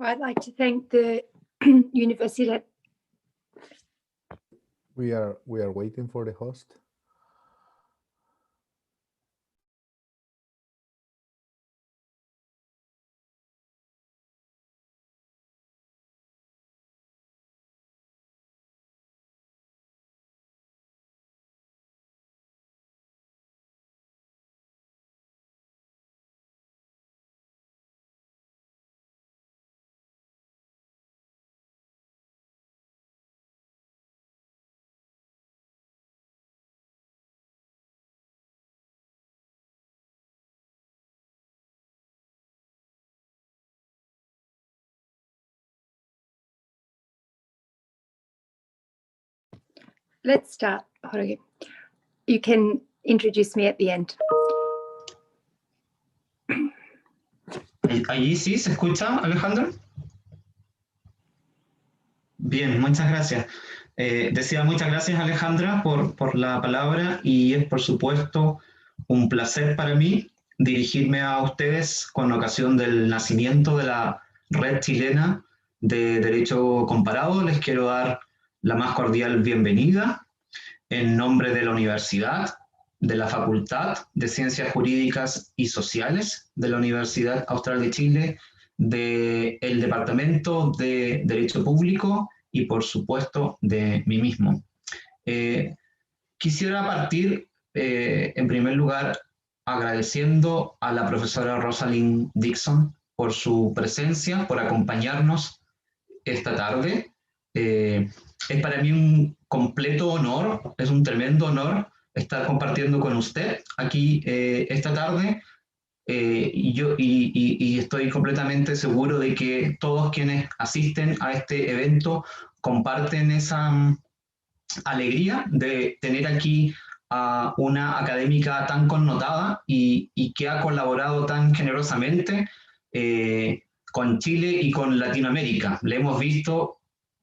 I'd like to thank the Universidad. We are waiting for the host. Let's start, Jorge. You can introduce me at the end. ¿Allí sí se escucha, Alejandro? Bien, muchas gracias. Decía muchas gracias, Alejandra, por la palabra, y es por supuesto un placer para mí dirigirme a ustedes con ocasión del nacimiento de la Red Chilena de Derecho Comparado. Les quiero dar la más cordial bienvenida en nombre de la Universidad, de la Facultad de Ciencias Jurídicas y Sociales de la Universidad Austral de Chile, del Departamento de Derecho Público y, por supuesto, de mí mismo. Quisiera partir, en primer lugar, agradeciendo a la profesora Rosalind Dixon por su presencia, por acompañarnos esta tarde. Es para mí un completo honor, es un tremendo honor estar compartiendo con usted aquí esta tarde. Y estoy completamente seguro de que todos quienes asisten a este evento comparten esa alegría de tener aquí a una académica tan connotada y que ha colaborado tan generosamente con Chile y con Latinoamérica. Le hemos visto,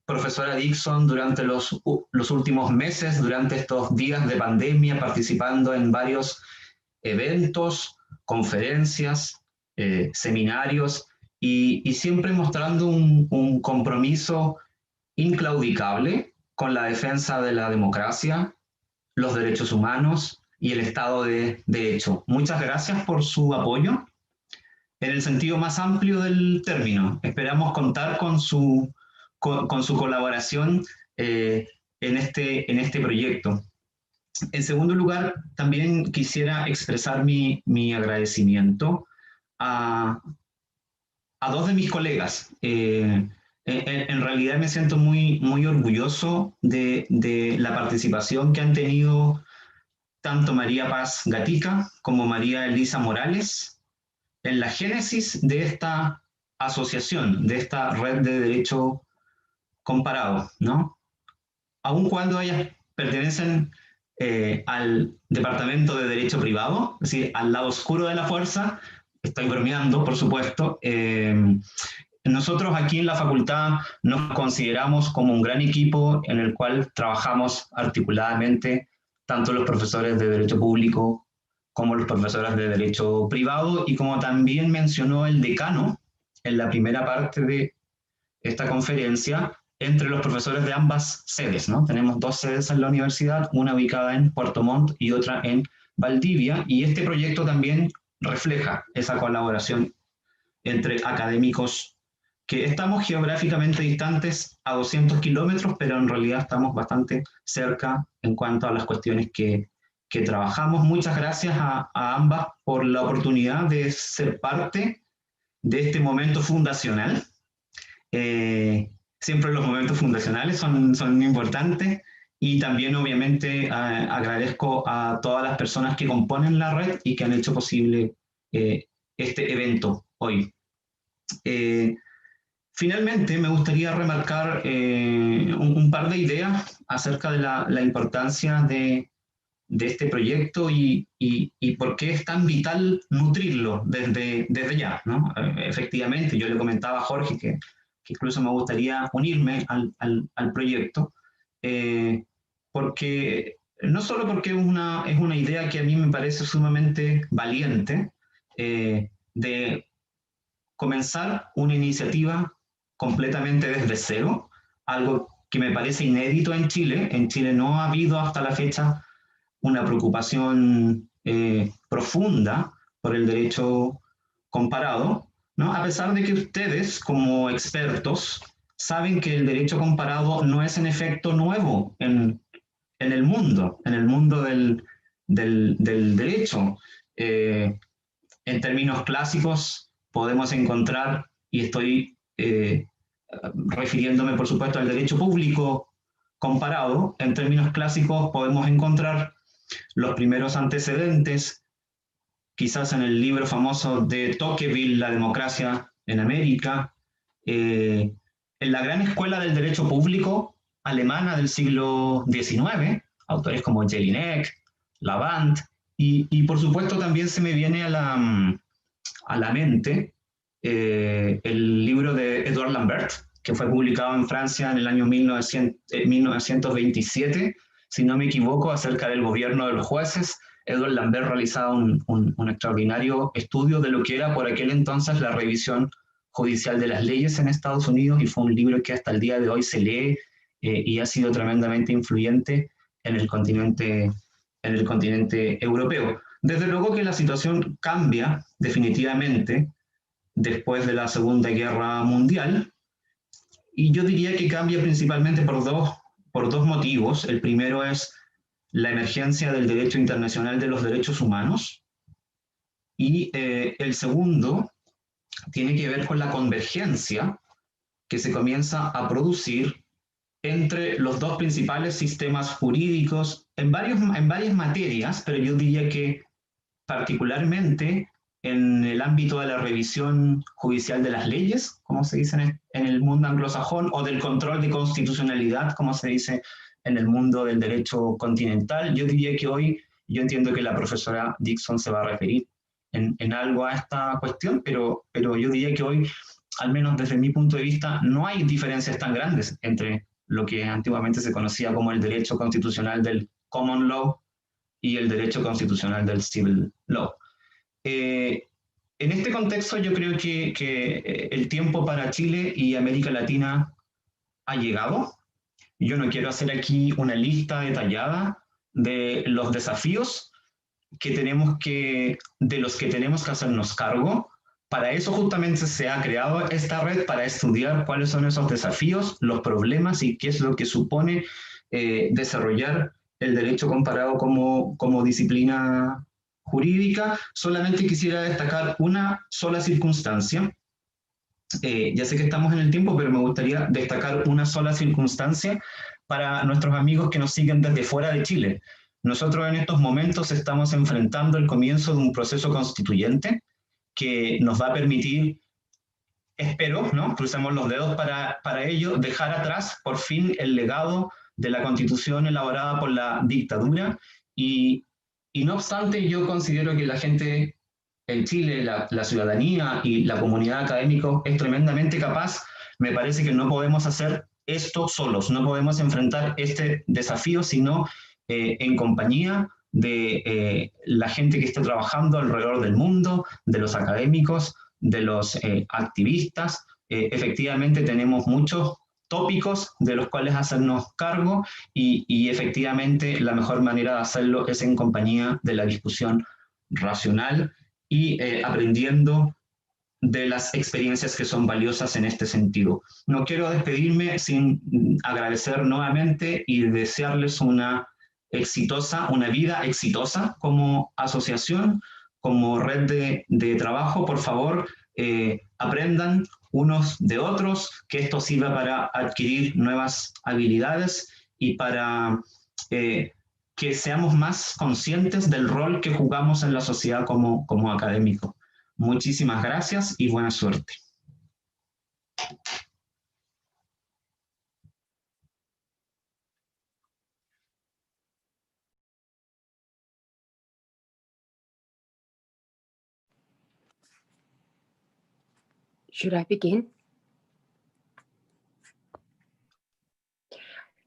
profesora Dixon, durante los últimos meses, durante estos días de pandemia, participando en varios eventos, conferencias, seminarios, y siempre mostrando un compromiso inclaudicable con la defensa de la democracia, los derechos humanos y el Estado de Derecho. Muchas gracias por su apoyo en el sentido más amplio del término. Esperamos contar con su colaboración en este proyecto. En segundo lugar, también quisiera expresar mi agradecimiento a dos de mis colegas. En realidad me siento muy orgulloso de la participación que han tenido tanto María Paz Gatica como María Elisa Morales en la génesis de esta asociación, de esta red de derecho comparado, ¿no? Aun cuando ellas pertenecen al Departamento de Derecho Privado, es decir, al lado oscuro de la fuerza. Estoy bromeando, por supuesto. Nosotros aquí en la facultad nos consideramos como un gran equipo en el cual trabajamos articuladamente tanto los profesores de Derecho Público como los profesores de Derecho Privado, y como también mencionó el decano en la primera parte de esta conferencia, entre los profesores de ambas sedes, ¿no? Tenemos dos sedes en la universidad, una ubicada en Puerto Montt y otra en Valdivia, y este proyecto también refleja esa colaboración entre académicos que estamos geográficamente distantes a 200 kilómetros, pero en realidad estamos bastante cerca en cuanto a las cuestiones que trabajamos. Muchas gracias a ambas por la oportunidad de ser parte de este momento fundacional. Siempre los momentos fundacionales son importantes, y también obviamente agradezco a todas las personas que componen la red y que han hecho posible este evento hoy. Finalmente me gustaría remarcar un par de ideas acerca de la importancia de este proyecto y por qué es tan vital nutrirlo desde ya, ¿no? Efectivamente, yo le comentaba a Jorge que incluso me gustaría unirme al proyecto, porque no solo porque es una idea que a mí me parece sumamente valiente, de comenzar una iniciativa completamente desde cero, algo que me parece inédito en Chile. En Chile no ha habido hasta la fecha una preocupación profunda por el derecho comparado, ¿no? A pesar de que ustedes, como expertos, saben que el derecho comparado no es en efecto nuevo en el mundo del derecho. En términos clásicos podemos encontrar, y estoy refiriéndome por supuesto al derecho público comparado, en términos clásicos podemos encontrar los primeros antecedentes, quizás en el libro famoso de Tocqueville, La democracia en América, en la gran escuela del derecho público alemana del siglo XIX, autores como Jelinek, Lavant, y por supuesto también se me viene a la mente el libro de Edouard Lambert, que fue publicado en Francia en el año 1927, si no me equivoco, acerca del gobierno de los jueces. Edouard Lambert realizaba un extraordinario estudio de lo que era por aquel entonces la revisión judicial de las leyes en Estados Unidos, y fue un libro que hasta el día de hoy se lee y ha sido tremendamente influyente en el continente europeo. Desde luego que la situación cambia definitivamente después de la Segunda Guerra Mundial, y yo diría que cambia principalmente por dos motivos. El primero es la emergencia del derecho internacional de los derechos humanos, y el segundo tiene que ver con la convergencia que se comienza a producir entre los dos principales sistemas jurídicos en varias materias, pero yo diría que particularmente en el ámbito de la revisión judicial de las leyes, como se dice en el mundo anglosajón, o del control de constitucionalidad, como se dice en el mundo del derecho continental. Yo diría que hoy, yo entiendo que la profesora Dixon se va a referir en algo a esta cuestión, pero yo diría que hoy, al menos desde mi punto de vista, no hay diferencias tan grandes entre lo que antiguamente se conocía como el derecho constitucional del common law y el derecho constitucional del civil law. En este contexto yo creo que el tiempo para Chile y América Latina ha llegado. Yo no quiero hacer aquí una lista detallada de los desafíos de los que tenemos que hacernos cargo. Para eso justamente se ha creado esta red, para estudiar cuáles son esos desafíos, los problemas y qué es lo que supone desarrollar el derecho comparado como disciplina jurídica. Solamente quisiera destacar una sola circunstancia. Ya sé que estamos en el tiempo, pero me gustaría destacar una sola circunstancia para nuestros amigos que nos siguen desde fuera de Chile. Nosotros en estos momentos estamos enfrentando el comienzo de un proceso constituyente que nos va a permitir, espero, ¿no?, crucemos los dedos para ello, dejar atrás por fin el legado de la Constitución elaborada por la dictadura, y no obstante yo considero que la gente en Chile, la ciudadanía y la comunidad académica es tremendamente capaz. Me parece que no podemos hacer esto solos, no podemos enfrentar este desafío sino en compañía de la gente que está trabajando alrededor del mundo, de los académicos, de los activistas. Efectivamente tenemos muchos tópicos de los cuales hacernos cargo, y efectivamente la mejor manera de hacerlo es en compañía de la discusión racional y aprendiendo de las experiencias que son valiosas en este sentido. No quiero despedirme sin agradecer nuevamente y desearles una vida exitosa como asociación, como red de trabajo. Por favor, aprendan unos de otros, que esto sirva para adquirir nuevas habilidades y para que seamos más conscientes del rol que jugamos en la sociedad como académicos. Muchísimas gracias y buena suerte. Should I begin?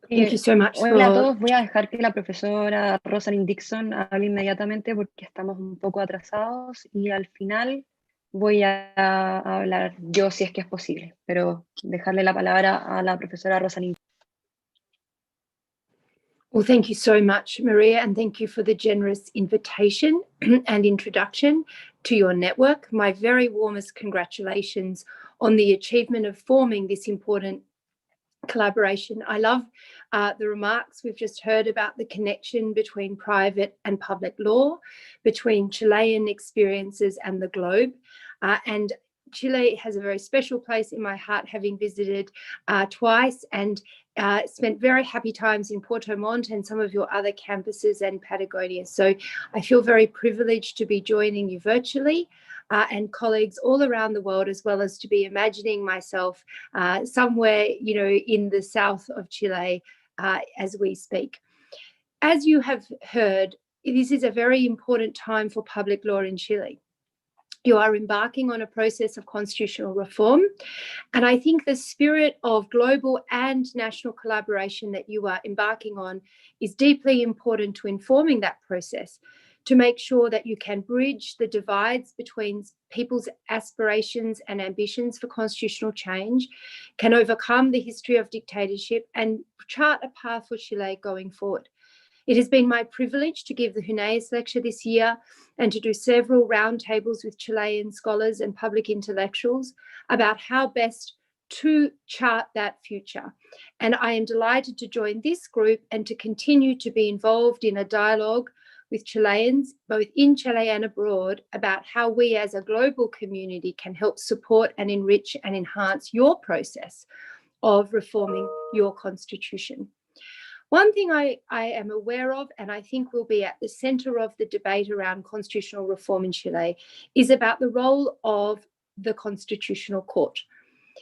Thank you so much Hola a for... todos, voy a dejar que la profesora Rosalind Dixon hable inmediatamente porque estamos un poco atrasados, y al final voy a hablar yo si es que es posible, pero dejarle la palabra a la profesora Rosalina. Well, thank you so much, Maria, and thank you for the generous invitation and introduction to your network. My very warmest congratulations on the achievement of forming this important collaboration. I love the remarks we've just heard about the connection between private and public law, between Chilean experiences and the globe. And Chile has a very special place in my heart, having visited twice and spent very happy times in Puerto Montt and some of your other campuses and Patagonia. So I feel very privileged to be joining you virtually and colleagues all around the world, as well as to be imagining myself somewhere, in the south of Chile as we speak. As you have heard, this is a very important time for public law in Chile. You are embarking on a process of constitutional reform. And I think the spirit of global and national collaboration that you are embarking on is deeply important to informing that process, to make sure that you can bridge the divides between people's aspirations and ambitions for constitutional change, can overcome the history of dictatorship, and chart a path for Chile going forward. It has been my privilege to give the Huneeus Lecture this year and to do several roundtables with Chilean scholars and public intellectuals about how best to chart that future. And I am delighted to join this group and to continue to be involved in a dialogue with Chileans, both in Chile and abroad, about how we as a global community can help support and enrich and enhance your process of reforming your constitution. One thing I am aware of, and I think will be at the centre of the debate around constitutional reform in Chile, is about the role of the Constitutional Court.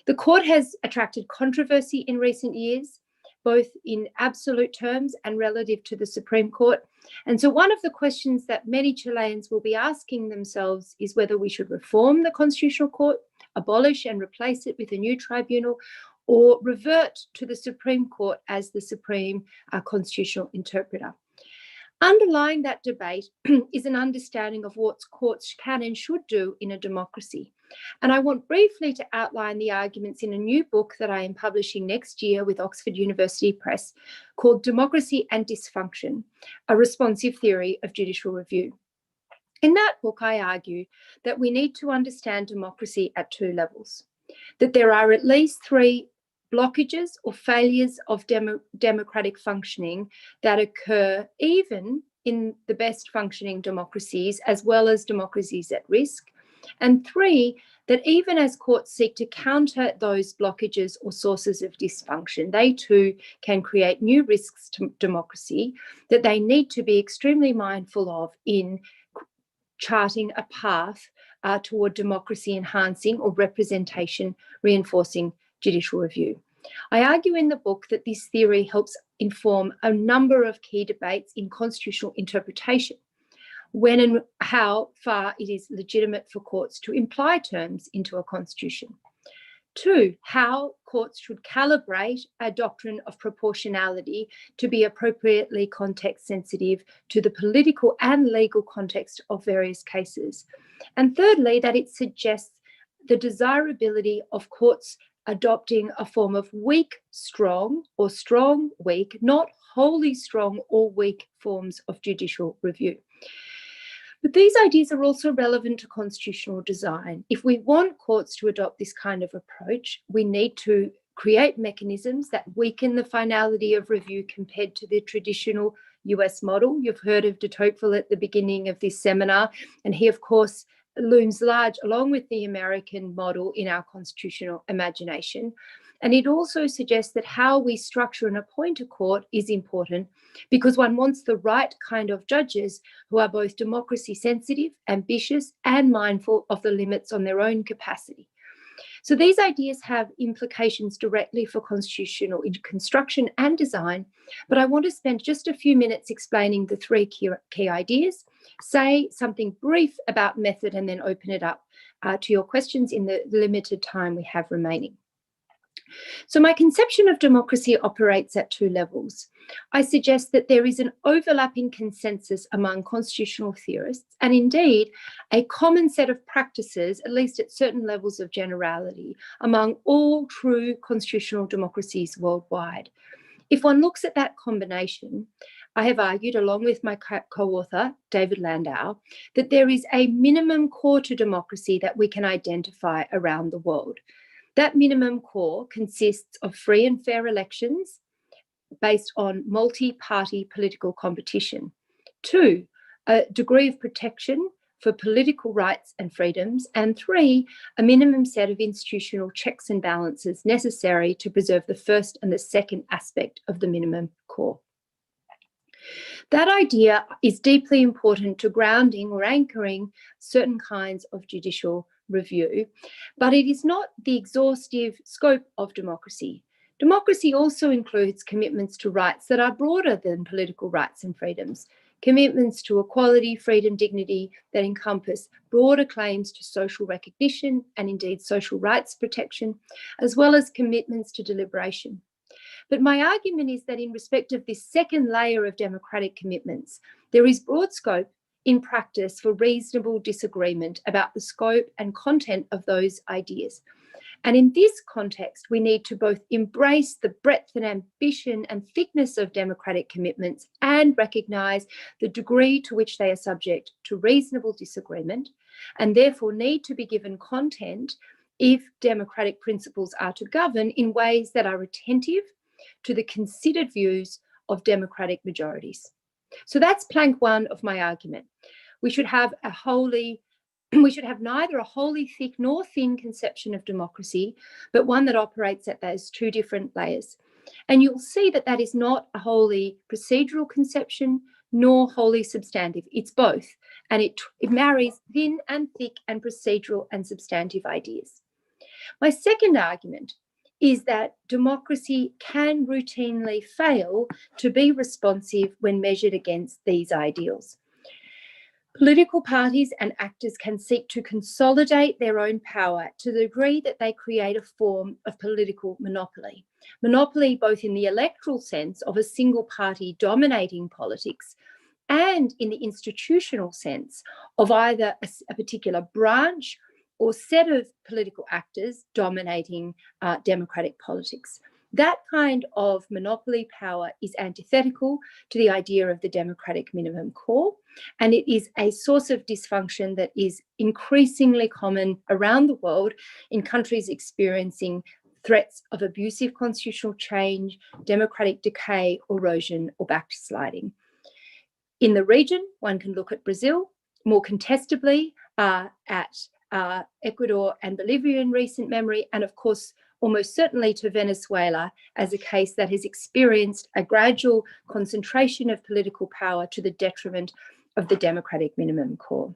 The court has attracted controversy in recent years, both in absolute terms and relative to the Supreme Court. And so one of the questions that many Chileans will be asking themselves is whether we should reform the Constitutional Court, abolish and replace it with a new tribunal, or revert to the Supreme Court as the supreme constitutional interpreter. Underlying that debate is an understanding of what courts can and should do in a democracy. And I want briefly to outline the arguments in a new book that I am publishing next year with Oxford University Press called Democracy and Dysfunction, a responsive theory of judicial review. In that book, I argue that we need to understand democracy at two levels, that there are at least three blockages or failures of democratic functioning that occur even in the best functioning democracies, as well as democracies at risk. And three, that even as courts seek to counter those blockages or sources of dysfunction, they too can create new risks to democracy that they need to be extremely mindful of in charting a path toward democracy enhancing or representation reinforcing judicial review. I argue in the book that this theory helps inform a number of key debates in constitutional interpretation, when and how far it is legitimate for courts to imply terms into a constitution. Two, how courts should calibrate a doctrine of proportionality to be appropriately context sensitive to the political and legal context of various cases. And thirdly, that it suggests the desirability of courts adopting a form of weak, strong, or strong, weak, not wholly strong or weak forms of judicial review. But these ideas are also relevant to constitutional design. If we want courts to adopt this kind of approach, we need to create mechanisms that weaken the finality of review compared to the traditional US model. You've heard of de Tocqueville at the beginning of this seminar, and he, of course, looms large along with the American model in our constitutional imagination. And it also suggests that how we structure and appoint a court is important, because one wants the right kind of judges who are both democracy sensitive, ambitious, and mindful of the limits on their own capacity. So these ideas have implications directly for constitutional construction and design, but I want to spend just a few minutes explaining the three key ideas, say something brief about method, and then open it up to your questions in the limited time we have remaining. So my conception of democracy operates at two levels. I suggest that there is an overlapping consensus among constitutional theorists, and indeed a common set of practices, at least at certain levels of generality, among all true constitutional democracies worldwide. If one looks at that combination, I have argued, along with my co-author, David Landau, that there is a minimum core to democracy that we can identify around the world. That minimum core consists of free and fair elections based on multi-party political competition. 2, a degree of protection for political rights and freedoms. And 3, a minimum set of institutional checks and balances necessary to preserve the first and the second aspect of the minimum core. That idea is deeply important to grounding or anchoring certain kinds of judicial review, but it is not the exhaustive scope of democracy. Democracy also includes commitments to rights that are broader than political rights and freedoms, commitments to equality, freedom, dignity that encompass broader claims to social recognition and indeed social rights protection, as well as commitments to deliberation. But my argument is that in respect of this second layer of democratic commitments, there is broad scope in practice for reasonable disagreement about the scope and content of those ideas. And in this context, we need to both embrace the breadth and ambition and thickness of democratic commitments and recognise the degree to which they are subject to reasonable disagreement and therefore need to be given content if democratic principles are to govern in ways that are attentive to the considered views of democratic majorities. So that's plank one of my argument. We should have neither a wholly thick nor thin conception of democracy, but one that operates at those two different layers. And you'll see that that is not a wholly procedural conception nor wholly substantive. It's both. And it marries thin and thick and procedural and substantive ideas. My second argument is that democracy can routinely fail to be responsive when measured against these ideals. Political parties and actors can seek to consolidate their own power to the degree that they create a form of political monopoly. Monopoly both in the electoral sense of a single party dominating politics and in the institutional sense of either a particular branch or set of political actors dominating democratic politics. That kind of monopoly power is antithetical to the idea of the democratic minimum core, and it is a source of dysfunction that is increasingly common around the world in countries experiencing threats of abusive constitutional change, democratic decay, erosion, or backsliding. In the region, one can look at Brazil, more contestably at Ecuador and Bolivia in recent memory, and of course, almost certainly to Venezuela as a case that has experienced a gradual concentration of political power to the detriment of the democratic minimum core.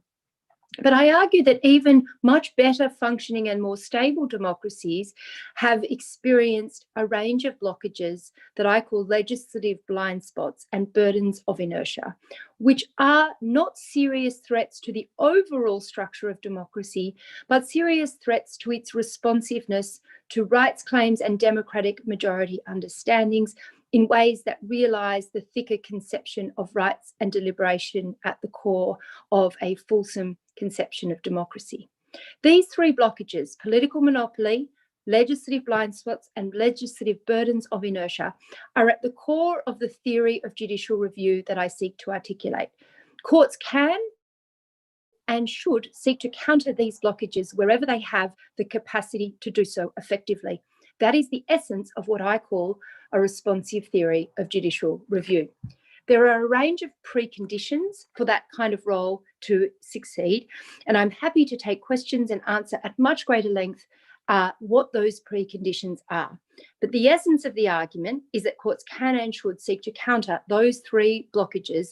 But I argue that even much better functioning and more stable democracies have experienced a range of blockages that I call legislative blind spots and burdens of inertia, which are not serious threats to the overall structure of democracy, but serious threats to its responsiveness to rights claims and democratic majority understandings in ways that realise the thicker conception of rights and deliberation at the core of a fulsome conception of democracy. These three blockages, political monopoly, legislative blind spots, and legislative burdens of inertia, are at the core of the theory of judicial review that I seek to articulate. Courts can and should seek to counter these blockages wherever they have the capacity to do so effectively. That is the essence of what I call a responsive theory of judicial review. There are a range of preconditions for that kind of role to succeed, and I'm happy to take questions and answer at much greater length what those preconditions are. But the essence of the argument is that courts can and should seek to counter those three blockages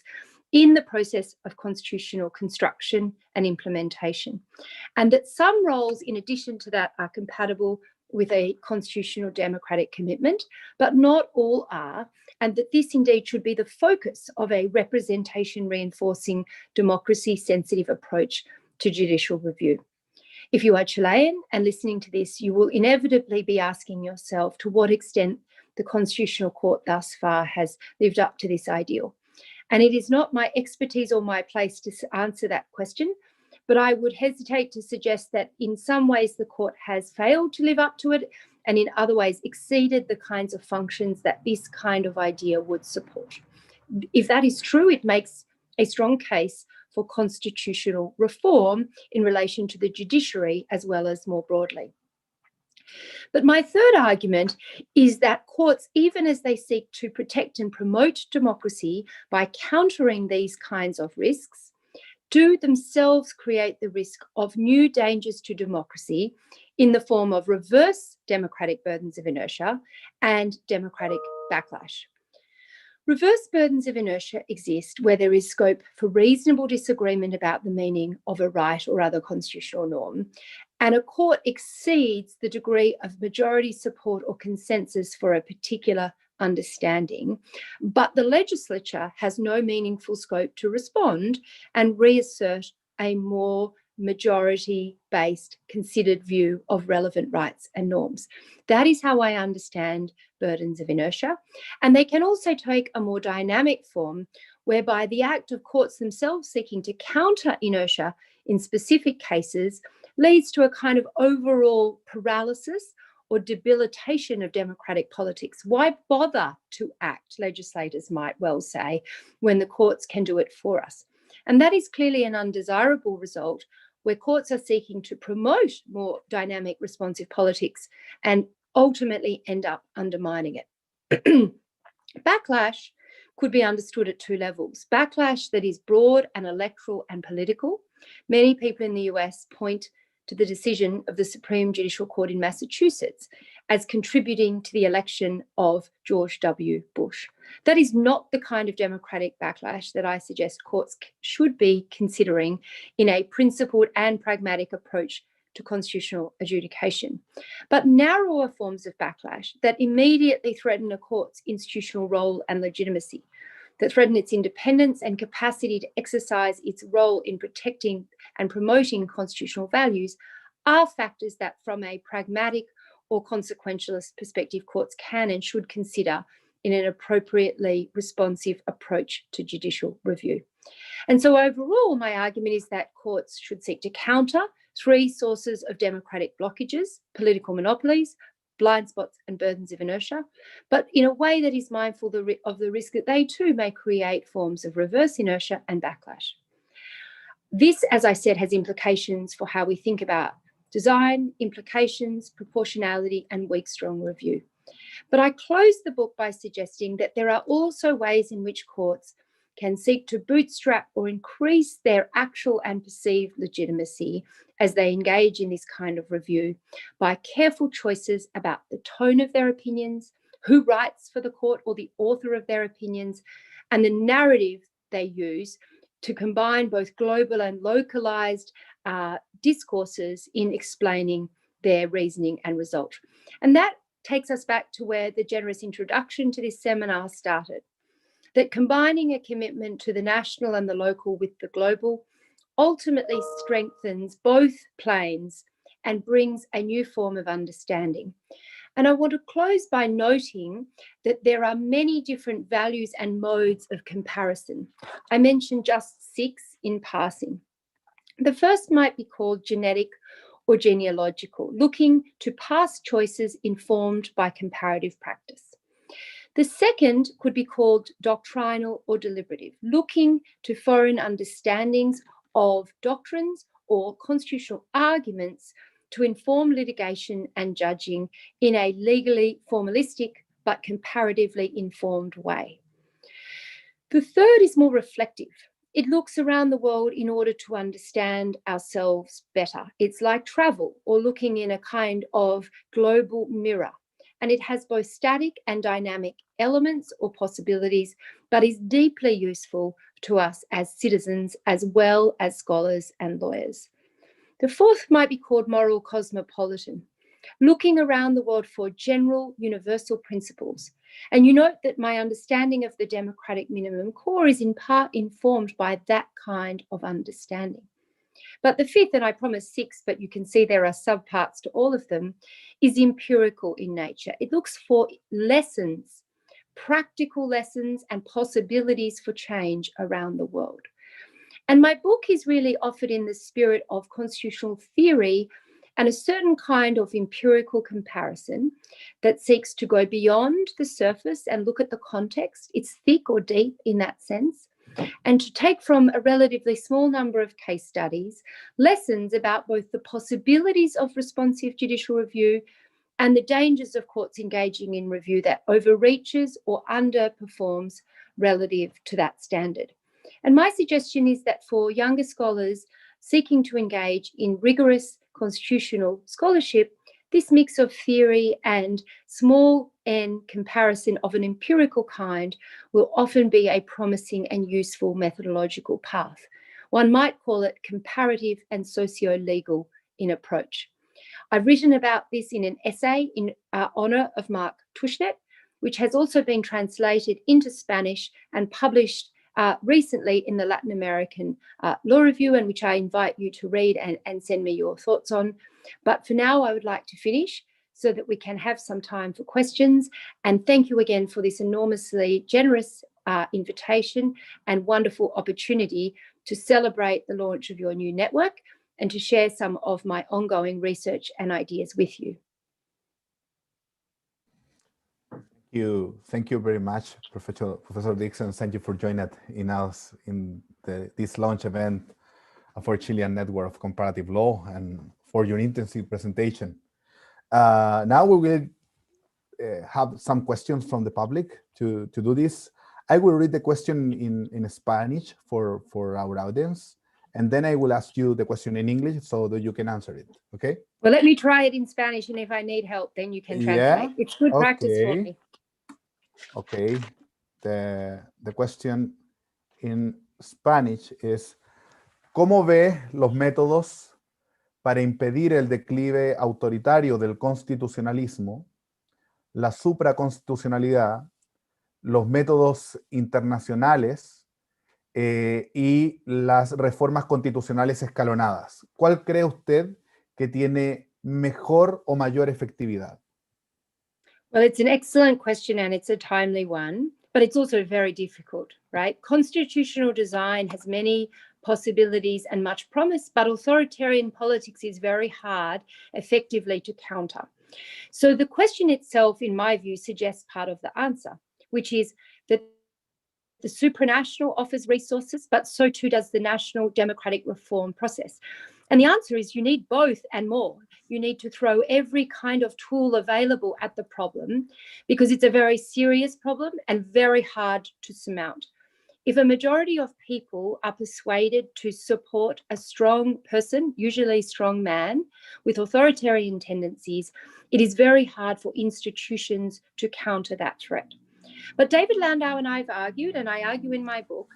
in the process of constitutional construction and implementation, and that some roles in addition to that are compatible with a constitutional democratic commitment, but not all are, and that this indeed should be the focus of a representation reinforcing democracy sensitive approach to judicial review. If you are Chilean and listening to this, you will inevitably be asking yourself to what extent the Constitutional Court thus far has lived up to this ideal. And it is not my expertise or my place to answer that question, but I would hesitate to suggest that in some ways the court has failed to live up to it, and in other ways exceeded the kinds of functions that this kind of idea would support. If that is true, it makes a strong case for constitutional reform in relation to the judiciary as well as more broadly. But my third argument is that courts, even as they seek to protect and promote democracy by countering these kinds of risks, do themselves create the risk of new dangers to democracy in the form of reverse democratic burdens of inertia and democratic backlash. Reverse burdens of inertia exist where there is scope for reasonable disagreement about the meaning of a right or other constitutional norm, and a court exceeds the degree of majority support or consensus for a particular understanding, but the legislature has no meaningful scope to respond and reassert a more majority-based considered view of relevant rights and norms. That is how I understand burdens of inertia. And they can also take a more dynamic form whereby the act of courts themselves seeking to counter inertia in specific cases leads to a kind of overall paralysis or debilitation of democratic politics. Why bother to act, legislators might well say, when the courts can do it for us? And that is clearly an undesirable result where courts are seeking to promote more dynamic, responsive politics and ultimately end up undermining it. Backlash could be understood at two levels. Backlash that is broad and electoral and political. Many people in the US point to the decision of the Supreme Judicial Court in Massachusetts as contributing to the election of George W. Bush. That is not the kind of democratic backlash that I suggest courts should be considering in a principled and pragmatic approach to constitutional adjudication, but narrower forms of backlash that immediately threaten a court's institutional role and legitimacy, that threaten its independence and capacity to exercise its role in protecting and promoting constitutional values, are factors that from a pragmatic or consequentialist perspective, courts can and should consider in an appropriately responsive approach to judicial review. And so overall, my argument is that courts should seek to counter three sources of democratic blockages: political monopolies, blind spots and burdens of inertia, but in a way that is mindful of the risk that they too may create forms of reverse inertia and backlash. This, as I said, has implications for how we think about design, implications, proportionality, and weak, strong review. But I close the book by suggesting that there are also ways in which courts can seek to bootstrap or increase their actual and perceived legitimacy as they engage in this kind of review by careful choices about the tone of their opinions, who writes for the court or the author of their opinions, and the narrative they use to combine both global and localized discourses in explaining their reasoning and result. And that takes us back to where the generous introduction to this seminar started, that combining a commitment to the national and the local with the global ultimately strengthens both planes and brings a new form of understanding. And I want to close by noting that there are many different values and modes of comparison. I mentioned just 6 in passing. The first might be called genetic or genealogical, looking to past choices informed by comparative practice. The second could be called doctrinal or deliberative, looking to foreign understandings of doctrines or constitutional arguments to inform litigation and judging in a legally formalistic but comparatively informed way. The third is more reflective. It looks around the world in order to understand ourselves better. It's like travel or looking in a kind of global mirror. And it has both static and dynamic elements or possibilities, but is deeply useful to us as citizens as well as scholars and lawyers. The fourth might be called moral cosmopolitan, looking around the world for general universal principles. And you note that my understanding of the democratic minimum core is in part informed by that kind of understanding. But the fifth, and I promised six, but you can see there are subparts to all of them, is empirical in nature. It looks for lessons, practical lessons and possibilities for change around the world. And my book is really offered in the spirit of constitutional theory and a certain kind of empirical comparison that seeks to go beyond the surface and look at the context. It's thick or deep in that sense. And to take from a relatively small number of case studies, lessons about both the possibilities of responsive judicial review and the dangers of courts engaging in review that overreaches or underperforms relative to that standard. And my suggestion is that for younger scholars seeking to engage in rigorous constitutional scholarship, this mix of theory and small n comparison of an empirical kind will often be a promising and useful methodological path. One might call it comparative and socio-legal in approach. I've written about this in an essay in honour of Mark Tushnet, which has also been translated into Spanish and published recently in the Latin American Law Review, and which I invite you to read and send me your thoughts on. But for now, I would like to finish so that we can have some time for questions. And thank you again for this enormously generous invitation and wonderful opportunity to celebrate the launch of your new network and to share some of my ongoing research and ideas with you. Thank you very much, Professor Dixon. Thank you for joining us in this launch event for Chilean Network of Comparative Law and for your intensive presentation. Now we will have some questions from the public to do this. I will read the question in Spanish for our audience, and then I will ask you the question in English so that you can answer it, okay? Well, let me try it in Spanish, and if I need help, then you can translate. Yeah? It's good practice for me. Okay, the question in Spanish is, ¿cómo ve los métodos para impedir el declive autoritario del constitucionalismo, la supraconstitucionalidad, los métodos internacionales y las reformas constitucionales escalonadas? ¿Cuál cree usted que tiene mejor o mayor efectividad? Well, it's an excellent question and it's a timely one, but it's also very difficult, right? Constitutional design has many possibilities and much promise, but authoritarian politics is very hard effectively to counter. So the question itself, in my view, suggests part of the answer, which is that the supranational offers resources, but so too does the national democratic reform process. And the answer is you need both and more. You need to throw every kind of tool available at the problem because it's a very serious problem and very hard to surmount. If a majority of people are persuaded to support a strong person, usually a strong man, with authoritarian tendencies, it is very hard for institutions to counter that threat. But David Landau and I have argued, and I argue in my book,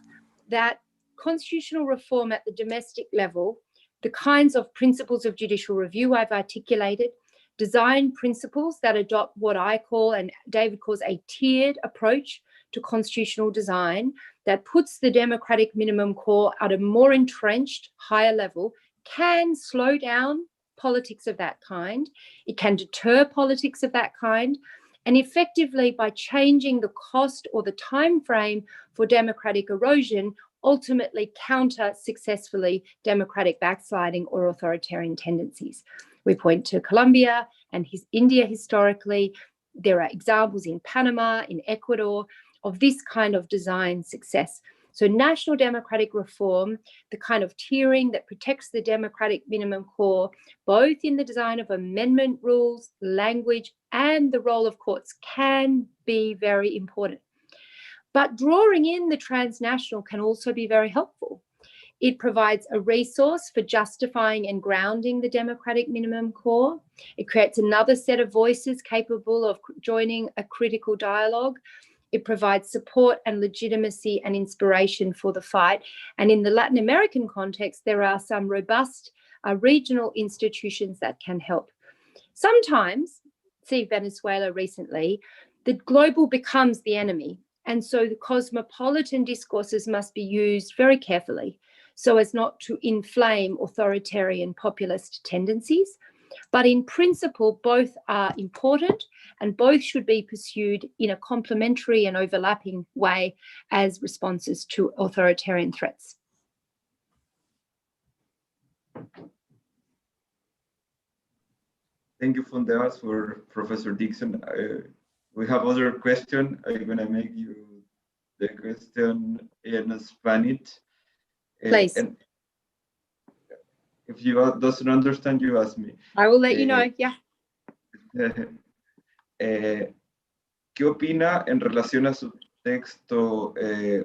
that constitutional reform at the domestic level, the kinds of principles of judicial review I've articulated, design principles that adopt what I call, and David calls, a tiered approach to constitutional design that puts the democratic minimum core at a more entrenched, higher level, can slow down politics of that kind. It can deter politics of that kind. And effectively, by changing the cost or the time frame for democratic erosion, ultimately counter successfully democratic backsliding or authoritarian tendencies. We point to Colombia and India historically. There are examples in Panama, in Ecuador, of this kind of design success. So national democratic reform, the kind of tiering that protects the democratic minimum core, both in the design of amendment rules, language, and the role of courts, can be very important. But drawing in the transnational can also be very helpful. It provides a resource for justifying and grounding the democratic minimum core. It creates another set of voices capable of joining a critical dialogue. It provides support and legitimacy and inspiration for the fight. And in the Latin American context, there are some robust regional institutions that can help. Sometimes, see Venezuela recently, the global becomes the enemy. And so the cosmopolitan discourses must be used very carefully so as not to inflame authoritarian populist tendencies. But in principle, both are important and both should be pursued in a complementary and overlapping way as responses to authoritarian threats. Thank you, Fondeas, for Professor Dixon. We have other question. I'm going to make you the question in Spanish. Please. And if you doesn't understand, you ask me. I will let you know, yeah. ¿Qué opina en relación a su texto,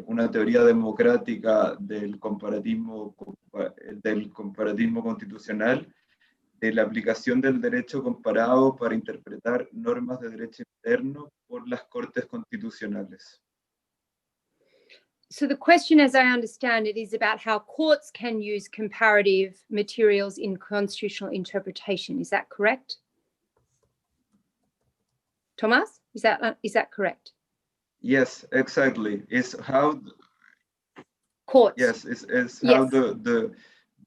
una teoría democrática del comparatismo constitucional, de la aplicación del derecho comparado para interpretar normas de derecho interno por las Cortes Constitucionales? So the question, as I understand it, is about how courts can use comparative materials in constitutional interpretation. Is that correct? Thomas, is that correct? Yes, exactly. It's how Courts. yes, it's how Yes.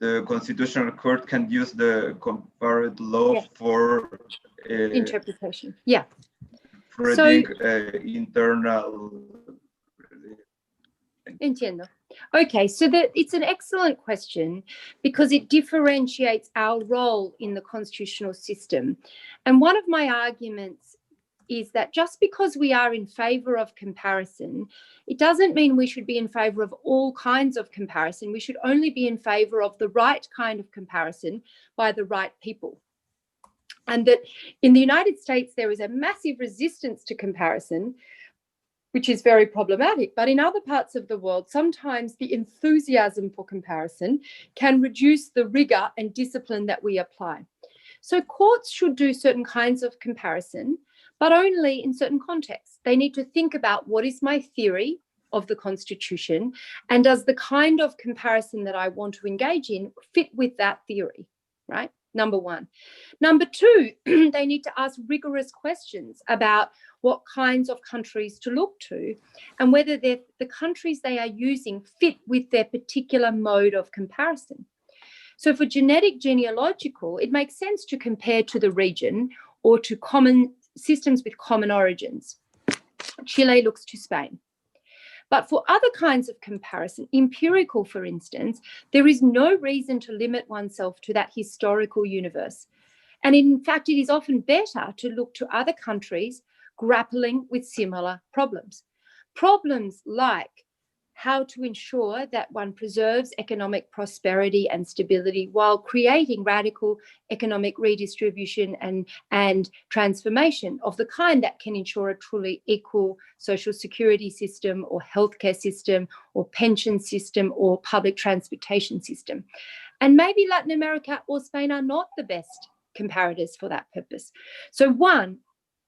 the Constitutional Court can use the comparative law Yes. for Interpretation. Yeah. reading internal. Entiendo. Okay, so it's an excellent question because it differentiates our role in the constitutional system. And one of my arguments is that just because we are in favor of comparison, it doesn't mean we should be in favor of all kinds of comparison. We should only be in favor of the right kind of comparison by the right people. And that in the United States, there is a massive resistance to comparison, which is very problematic. But in other parts of the world, sometimes the enthusiasm for comparison can reduce the rigor and discipline that we apply. So courts should do certain kinds of comparison, but only in certain contexts. They need to think about what is my theory of the Constitution, and does the kind of comparison that I want to engage in fit with that theory, right? Number one. Number two, they need to ask rigorous questions about what kinds of countries to look to and whether the countries they are using fit with their particular mode of comparison. So for genetic genealogical, it makes sense to compare to the region or to common systems with common origins. Chile looks to Spain. But for other kinds of comparison, empirical, for instance, there is no reason to limit oneself to that historical universe. And in fact, it is often better to look to other countries grappling with similar problems. Problems like how to ensure that one preserves economic prosperity and stability while creating radical economic redistribution and transformation of the kind that can ensure a truly equal social security system or healthcare system or pension system or public transportation system. And maybe Latin America or Spain are not the best comparators for that purpose. So one,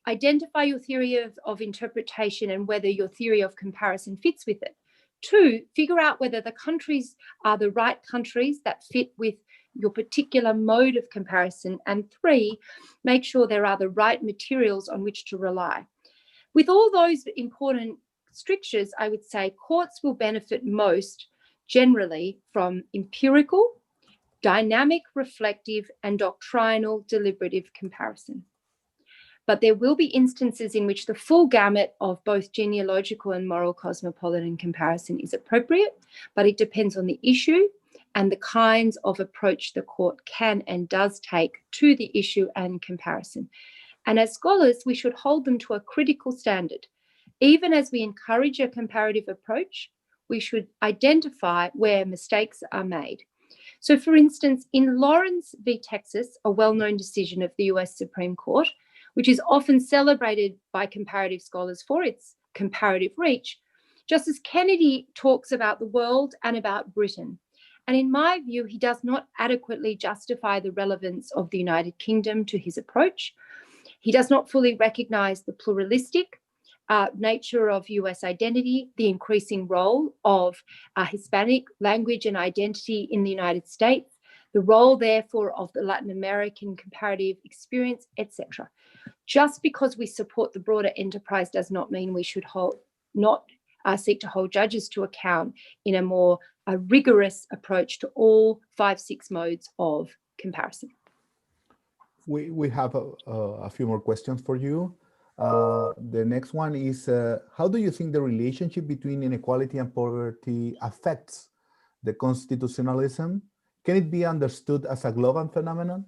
identify your theory of interpretation and whether your theory of comparison fits with it. Two, figure out whether the countries are the right countries that fit with your particular mode of comparison. And three, make sure there are the right materials on which to rely. With all those important strictures, I would say courts will benefit most generally from empirical, dynamic, reflective, and doctrinal deliberative comparison. But there will be instances in which the full gamut of both genealogical and moral cosmopolitan comparison is appropriate, but it depends on the issue and the kinds of approach the court can and does take to the issue and comparison. And as scholars, we should hold them to a critical standard. Even as we encourage a comparative approach, we should identify where mistakes are made. So for instance, in Lawrence v. Texas, a well-known decision of the US Supreme Court, which is often celebrated by comparative scholars for its comparative reach, Justice Kennedy talks about the world and about Britain. And in my view, he does not adequately justify the relevance of the United Kingdom to his approach. He does not fully recognize the pluralistic nature of US identity, the increasing role of Hispanic language and identity in the United States, the role, therefore, of the Latin American comparative experience, etc. Just because we support the broader enterprise does not mean we should not seek to hold judges to account in a more rigorous approach to all 5-6 modes of comparison. We have a few more questions for you. The next one is, how do you think the relationship between inequality and poverty affects the constitutionalism? Can it be understood as a global phenomenon?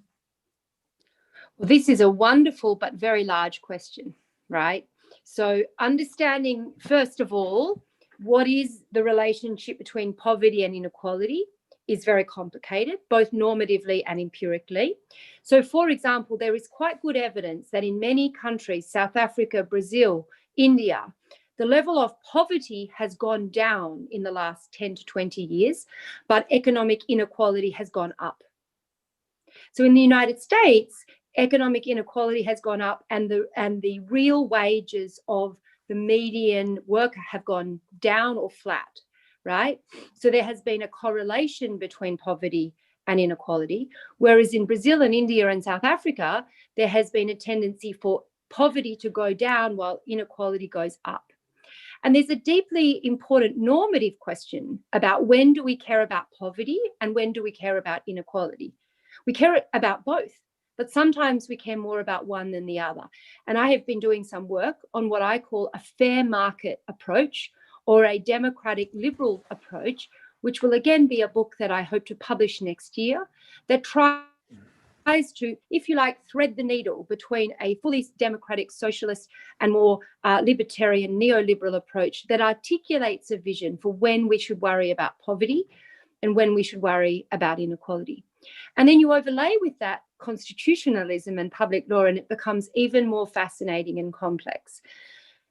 Well, this is a wonderful but very large question, right? So understanding, first of all, what is the relationship between poverty and inequality is very complicated, both normatively and empirically. So, for example, there is quite good evidence that in many countries, South Africa, Brazil, India, the level of poverty has gone down in the last 10 to 20 years, but economic inequality has gone up. So in the United States, economic inequality has gone up, and the real wages of the median worker have gone down or flat, right? So there has been a correlation between poverty and inequality, whereas in Brazil and India and South Africa, there has been a tendency for poverty to go down while inequality goes up. And there's a deeply important normative question about when do we care about poverty and when do we care about inequality. We care about both, but sometimes we care more about one than the other. And I have been doing some work on what I call a fair market approach or a democratic liberal approach, which will again be a book that I hope to publish next year, that tries to, if you like, thread the needle between a fully democratic socialist and more libertarian neoliberal approach that articulates a vision for when we should worry about poverty and when we should worry about inequality. And then you overlay with that constitutionalism and public law, and it becomes even more fascinating and complex.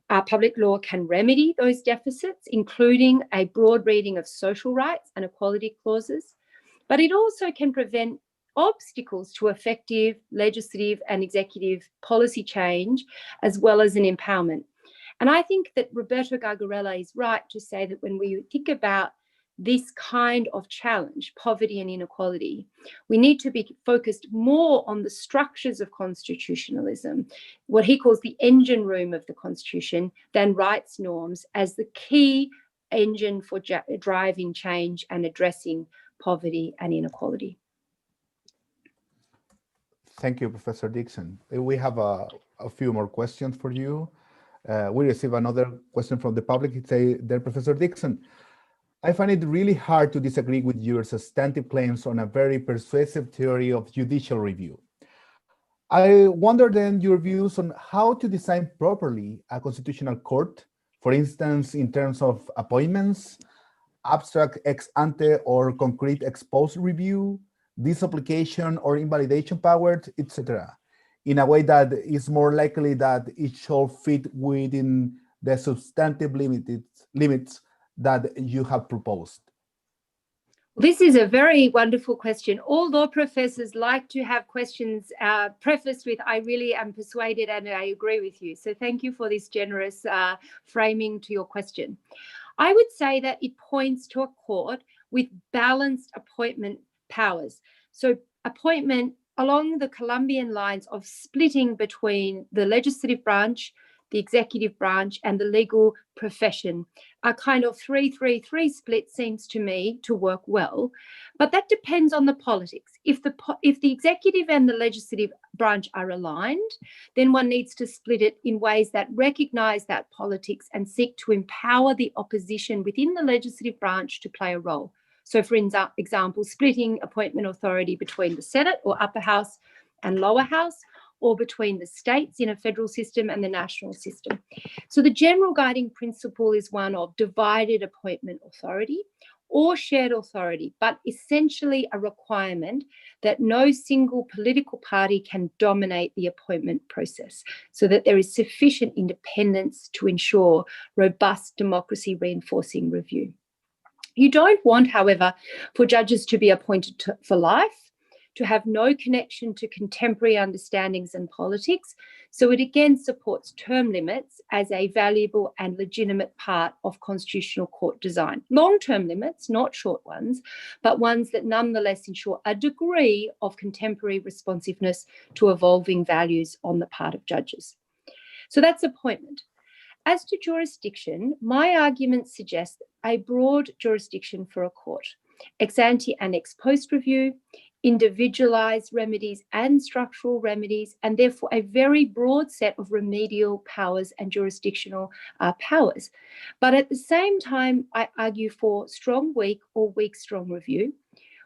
Public law can remedy those deficits, including a broad reading of social rights and equality clauses, but it also can prevent obstacles to effective legislative and executive policy change, as well as an empowerment. And I think that Roberto Gargarella is right to say that when we think about this kind of challenge, poverty and inequality, we need to be focused more on the structures of constitutionalism, what he calls the engine room of the Constitution, than rights norms as the key engine for driving change and addressing poverty and inequality. Thank you, Professor Dixon. We have a few more questions for you. We receive another question from the public. It says, there, Professor Dixon, I find it really hard to disagree with your substantive claims on a very persuasive theory of judicial review. I wonder then your views on how to design properly a constitutional court, for instance, in terms of appointments, abstract ex ante or concrete ex post review, disapplication or invalidation powers, etc., in a way that is more likely that it shall fit within the substantive limits that you have proposed? This is a very wonderful question. All law professors like to have questions prefaced with, I really am persuaded and I agree with you. So thank you for this generous framing to your question. I would say that it points to a court with balanced appointment powers. So appointment along the Columbian lines of splitting between the legislative branch, the executive branch, and the legal profession. A kind of 3-3-3 split seems to me to work well, but that depends on the politics. If the executive and the legislative branch are aligned, then one needs to split it in ways that recognize that politics and seek to empower the opposition within the legislative branch to play a role. So, for example, splitting appointment authority between the Senate or upper house and lower house, or between the states in a federal system and the national system. So the general guiding principle is one of divided appointment authority or shared authority, but essentially a requirement that no single political party can dominate the appointment process, so that there is sufficient independence to ensure robust democracy reinforcing review. You don't want, however, for judges to be appointed for life, to have no connection to contemporary understandings and politics. So it again supports term limits as a valuable and legitimate part of constitutional court design. Long-term limits, not short ones, but ones that nonetheless ensure a degree of contemporary responsiveness to evolving values on the part of judges. So that's appointment. As to jurisdiction, my argument suggests a broad jurisdiction for a court, ex ante and ex post review, individualized remedies and structural remedies, and therefore a very broad set of remedial powers and jurisdictional powers. But at the same time, I argue for strong weak or weak strong review,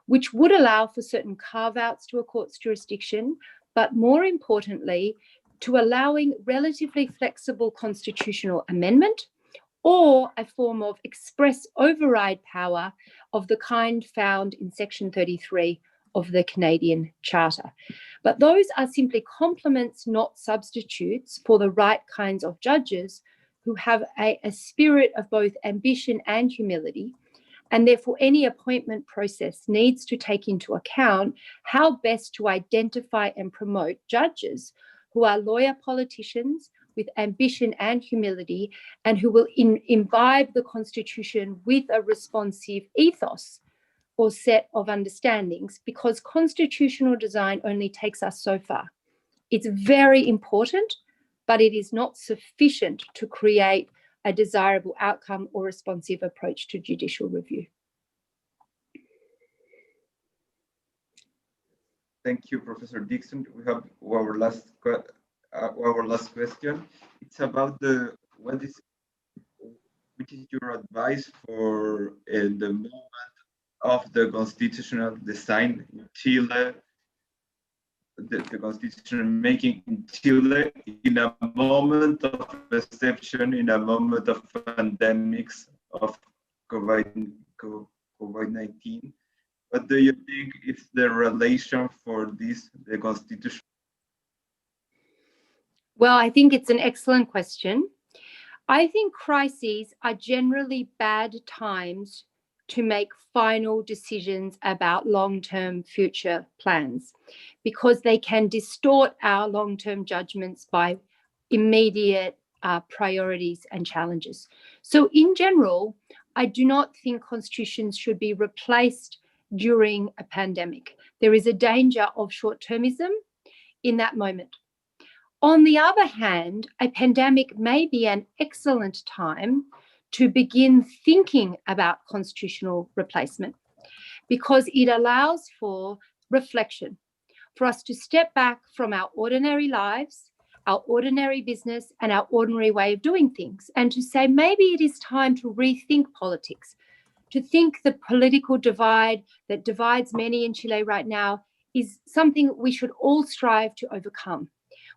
which would allow for certain carve-outs to a court's jurisdiction, but more importantly, to allowing relatively flexible constitutional amendment or a form of express override power of the kind found in Section 33 of the Canadian Charter. But those are simply complements, not substitutes, for the right kinds of judges who have a spirit of both ambition and humility. And therefore, any appointment process needs to take into account how best to identify and promote judges who are lawyer politicians with ambition and humility, and who will imbibe the Constitution with a responsive ethos or set of understandings, because constitutional design only takes us so far. It's very important, but it is not sufficient to create a desirable outcome or responsive approach to judicial review. Thank you, Professor Dixon. We have our last question. It's about which is your advice for the moment of the constitutional design in Chile, the constitutional making in Chile, in a moment of exception, in a moment of pandemics of COVID-19. What do you think is the relation for the Constitution? Well, I think it's an excellent question. I think crises are generally bad times to make final decisions about long-term future plans, because they can distort our long-term judgments by immediate priorities and challenges. So in general, I do not think constitutions should be replaced during a pandemic. There is a danger of short-termism in that moment. On the other hand, a pandemic may be an excellent time to begin thinking about constitutional replacement, because it allows for reflection, for us to step back from our ordinary lives, our ordinary business, and our ordinary way of doing things, and to say maybe it is time to rethink politics, to think the political divide that divides many in Chile right now is something we should all strive to overcome.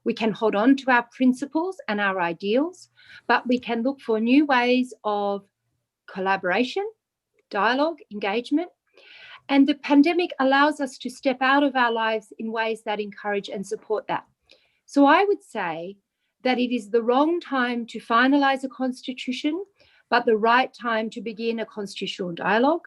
We can hold on to our principles and our ideals, but we can look for new ways of collaboration, dialogue, engagement. And the pandemic allows us to step out of our lives in ways that encourage and support that. So I would say that it is the wrong time to finalize a constitution, but the right time to begin a constitutional dialogue.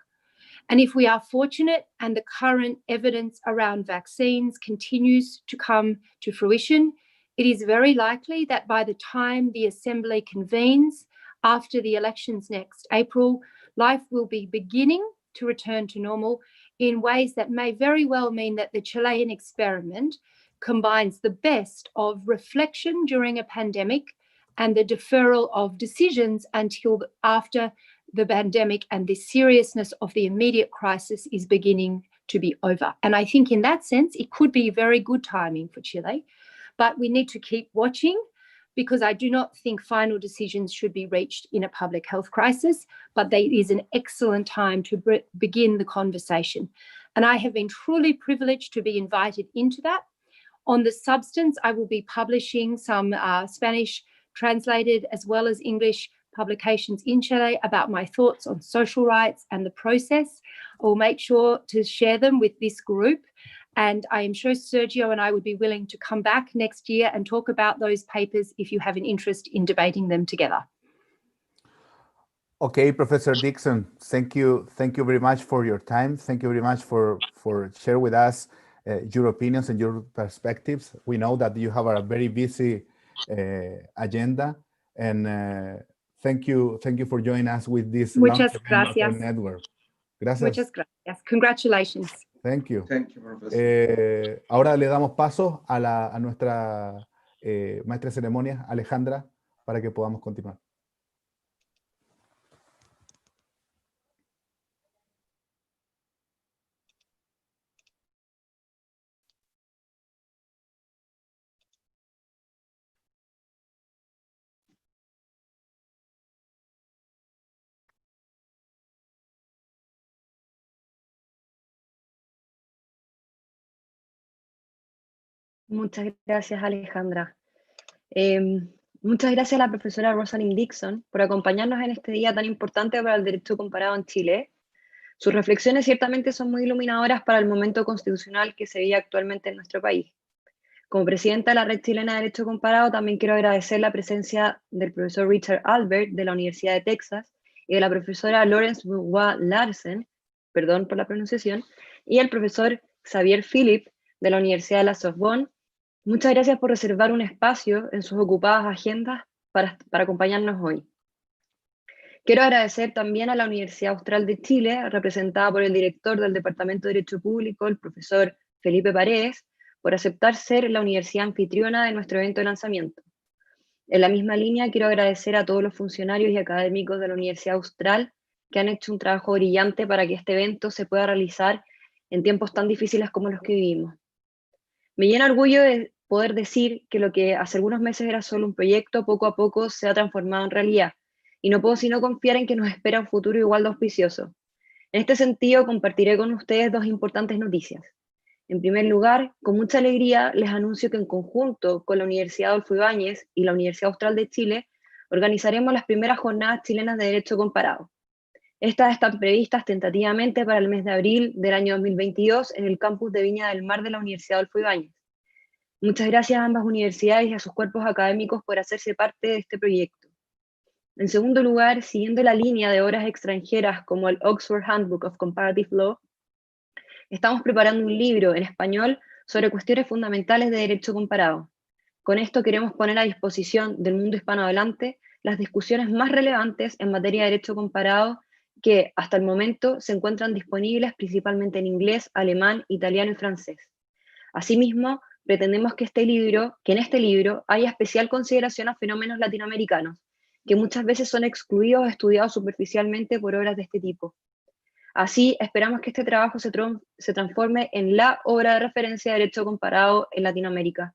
And if we are fortunate and the current evidence around vaccines continues to come to fruition, it is very likely that by the time the Assembly convenes after the elections next April, life will be beginning to return to normal in ways that may very well mean that the Chilean experiment combines the best of reflection during a pandemic and the deferral of decisions until after the pandemic and the seriousness of the immediate crisis is beginning to be over. And I think in that sense, it could be very good timing for Chile, but we need to keep watching, because I do not think final decisions should be reached in a public health crisis, but it is an excellent time to begin the conversation. And I have been truly privileged to be invited into that. On the substance, I will be publishing some Spanish translated as well as English publications in Chile about my thoughts on social rights and the process. I will make sure to share them with this group. And I am sure Sergio and I would be willing to come back next year and talk about those papers if you have an interest in debating them together. Okay, Professor Dixon, thank you very much for your time. Thank you very much for sharing with us your opinions and your perspectives. We know that you have a very busy agenda, and thank you for joining us with this Muchas gracias. network. Gracias. Muchas gracias. Congratulations. Thank you. Thank you, Professor. Ahora le damos paso a nuestra maestra de ceremonia, Alejandra, para que podamos continuar. Muchas gracias, Alejandra. Muchas gracias a la profesora Rosalind Dixon por acompañarnos en este día tan importante para el derecho comparado en Chile. Sus reflexiones ciertamente son muy iluminadoras para el momento constitucional que se vive actualmente en nuestro país. Como presidenta de la Red Chilena Derecho Comparado, también quiero agradecer la presencia del profesor Richard Albert de la Universidad de Texas y de la profesora Lawrence Larsen, perdón por la pronunciación, y el profesor Xavier Philip de la Universidad de la Sorbonne. Muchas gracias por reservar un espacio en sus ocupadas agendas para acompañarnos hoy. Quiero agradecer también a la Universidad Austral de Chile, representada por el director del Departamento de Derecho Público, el profesor Felipe Paredes, por aceptar ser la universidad anfitriona de nuestro evento de lanzamiento. En la misma línea, quiero agradecer a todos los funcionarios y académicos de la Universidad Austral que han hecho un trabajo brillante para que este evento se pueda realizar en tiempos tan difíciles como los que vivimos. Me llena orgullo de poder decir que lo que hace algunos meses era solo un proyecto, poco a poco se ha transformado en realidad, y no puedo sino confiar en que nos espera un futuro igual de auspicioso. En este sentido, compartiré con ustedes dos importantes noticias. En primer lugar, con mucha alegría les anuncio que en conjunto con la Universidad Adolfo Ibáñez y la Universidad Austral de Chile, organizaremos las primeras jornadas chilenas de Derecho Comparado. Estas están previstas tentativamente para el mes de abril del año 2022 en el campus de Viña del Mar de la Universidad Adolfo Ibáñez. Muchas gracias a ambas universidades y a sus cuerpos académicos por hacerse parte de este proyecto. En segundo lugar, siguiendo la línea de obras extranjeras como el Oxford Handbook of Comparative Law, estamos preparando un libro en español sobre cuestiones fundamentales de derecho comparado. Con esto queremos poner a disposición del mundo hispanohablante las discusiones más relevantes en materia de derecho comparado que hasta el momento se encuentran disponibles principalmente en inglés, alemán, italiano y francés. Asimismo, pretendemos que en este libro haya especial consideración a fenómenos latinoamericanos, que muchas veces son excluidos o estudiados superficialmente por obras de este tipo. Así, esperamos que este trabajo se transforme en la obra de referencia de derecho comparado en Latinoamérica.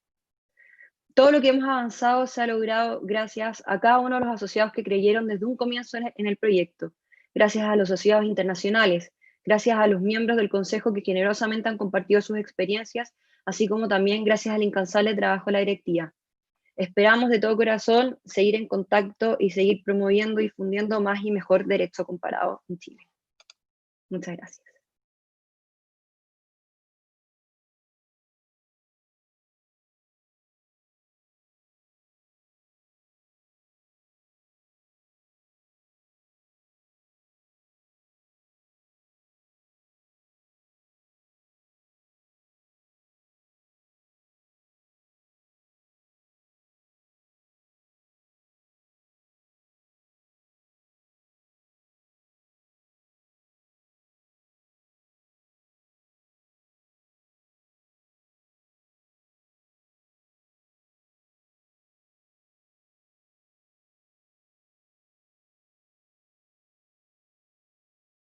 Todo lo que hemos avanzado se ha logrado gracias a cada uno de los asociados que creyeron desde un comienzo en el proyecto, gracias a los asociados internacionales, gracias a los miembros del Consejo que generosamente han compartido sus experiencias, así como también gracias al incansable trabajo de la directiva. Esperamos de todo corazón seguir en contacto y seguir promoviendo y difundiendo más y mejor derecho comparado en Chile. Muchas gracias.